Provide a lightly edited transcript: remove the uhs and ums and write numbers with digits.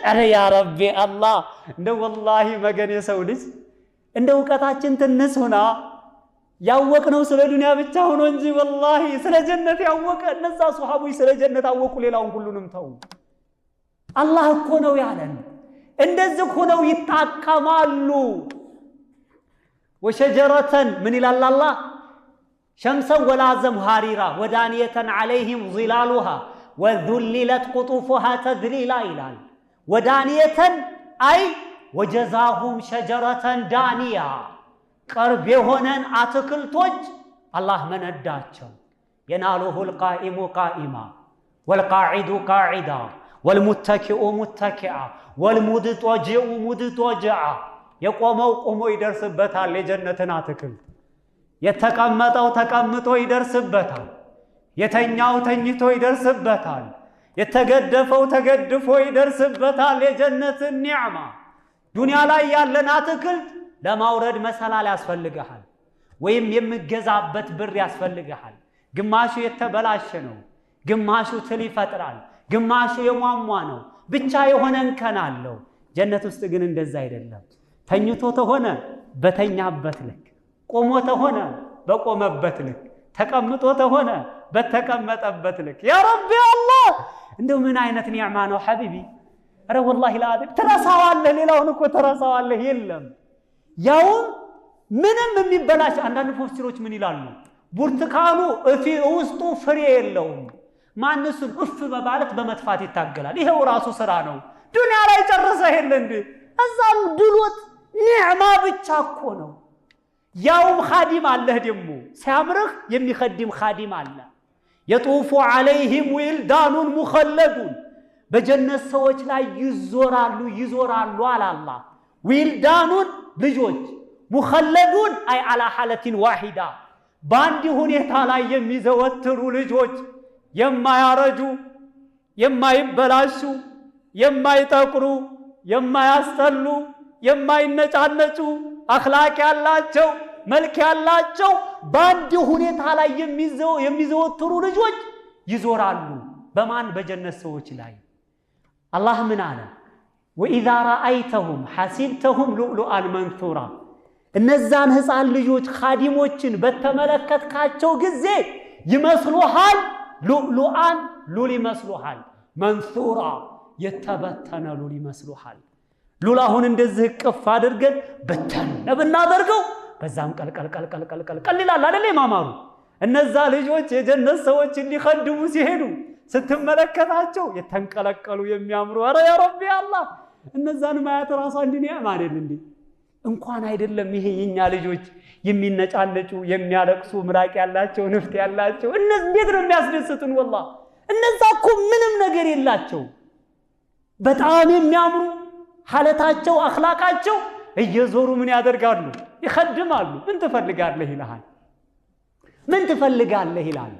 አረ ያ ረቢ አላህ እንደው ወላሂ መገን የሰው ልጅ እንደው ዕውቀታችን ትንሽ ሆና ያወቅነው ስለ ዱንያ ብቻ ሆኖ እንጂ ወላሂ ስለ ጀነት ያወቀ እነዛ ሱሐቦች ስለ ጀነት አወቁ ሌላውን ሁሉንም ተው አላህ እኮ ነው ያለን እንደዚህ ሆነው ይጣቀማሉ ወሸጀረተን ምን ይላል አላህ ሸምሰን ወላ ዘምሃሪራ ወዳንየተን عليهم ظلالها وذللت قطوفها تذليلا ይላል ወዳንየተን አይ وجزاهم شجرة دانية قرب የሆነን አትክልቶች አላህ መነዳቸው يناله القائم قائما والقاعد قاعدا والمتكئ متكئا والمضطجع مضطجعا የቆመው ቆሞ ይደርስበታል የጀነትን አትክልት የተቀመጠው ተቀምጦ ይደርስበታል የተኛው ተኝቶ ይደርስበታል የተገደፈው ተገድፎ ይደርስበታል የጀነትን ኒዕማ ዱንያ ላይ ያለን አትክልት ለማውረድ መሰላል ያስፈልጋል ወይም የምገዛበት ብር ያስፈልጋል ግማሹ የተበላሸ ነው ግማሹ ትል ይፈጥራል ግማሹ የሟሟ ነው ብቻ የሆነን ከናለው ጀነት ውስጥ ግን እንደዛ አይደለም ተኝቶ ተሆነ በተኛበት ልክ ቆሞ ተሆነ በቆመበት ልክ ተቀምጦ ተሆነ በተቀመጠበት ልክ ያ ረቢ አላህ እንደው ምን አይነት ኒዕማ ነው ሐቢቢ አረ والله ላዚም ተራሳዋለህ ሌላውን እኮ ተራሳዋለህ የለም ያው ምንም የሚበላሽ አንዳንድ ፎስቲሮች ምን ይላሉ ብርቱካኑ እፊ ውስጡ ፍሬ የለውም ማንሱ እፍ በማለት በመጥፋት ይታገላል ይሄው ራሱ ስራ ነው ዱንያ ላይ ጨርሰ ይሄን እንዴ እዛም ድሎት ኒዕማ ብቻ እኮ ነው ያውም ኻዲም አለህ ደሞ ሲያምርህ የሚخدም ኻዲም አለ يطوف عليهم ولدان مخلدون በጀነት ሰዎች ላይ ይዞራሉ አለ አላህ ዊልዳኑን ልጆች ሙኸለዱን አይ አላ ሐለቲን ዋሂዳ ባንዲ ሁኔታ ላይ የሚዘወትሩ ልጆች የማያረጁ የማይበላሹ የማይጠቁሩ የማያስተሉ የማይነጫነጩ አኽላቅ ያላቸው መልክ ያላቸው ባንዲ ሁኔታ ላይ የሚዘወትሩ ልጆች ይዞራሉ በማን በጀነት ሰዎች ላይ አላህ ምን አለ وإذا رأيتهم حسبتهم لؤلؤا منثورا እነዛን ህፃን ልጆች ኻዲሞችን በተመለከትካቸው ጊዜ ይመስሉሃል ሉؤلؤan ሉል ይመስሉሃል መንሱራ የተበተነ ሉል ይመስሉሃል ሉል አሁን እንደዚህ ቅፍ አድርገን በተን ብናደርገው በዛም ቀልቀል ይላል አይደል ማማሩ እነዛ ልጆች የጀነት ሰዎች እንዲخدሙ ሲሄዱ ስትመለከታቸው የተንቀለቀሉ የሚያምሩ አረ ያ ረቢ አላህ እነዛን ማያት ራሱ እንዲያ ማለት እንዴ እንኳን አይደለም ይሄ የኛ ልጆች የሚነጫነጩ የሚያለቅሱ ምራቅ ያላቸው ንፍጥ ያላቸው እነዚህ እንዴት ነው የሚያስደስቱን والله እነዛ እኮ ምንም ነገር የላቸው በጣም የሚያምሩ ሐለታቸው አኽላቃቸው እየዞሩ ምን ያደርጋሉ ይخدማሉ ምን ትፈልጋለህ ይላል ምን ትፈልጋለህ ይላል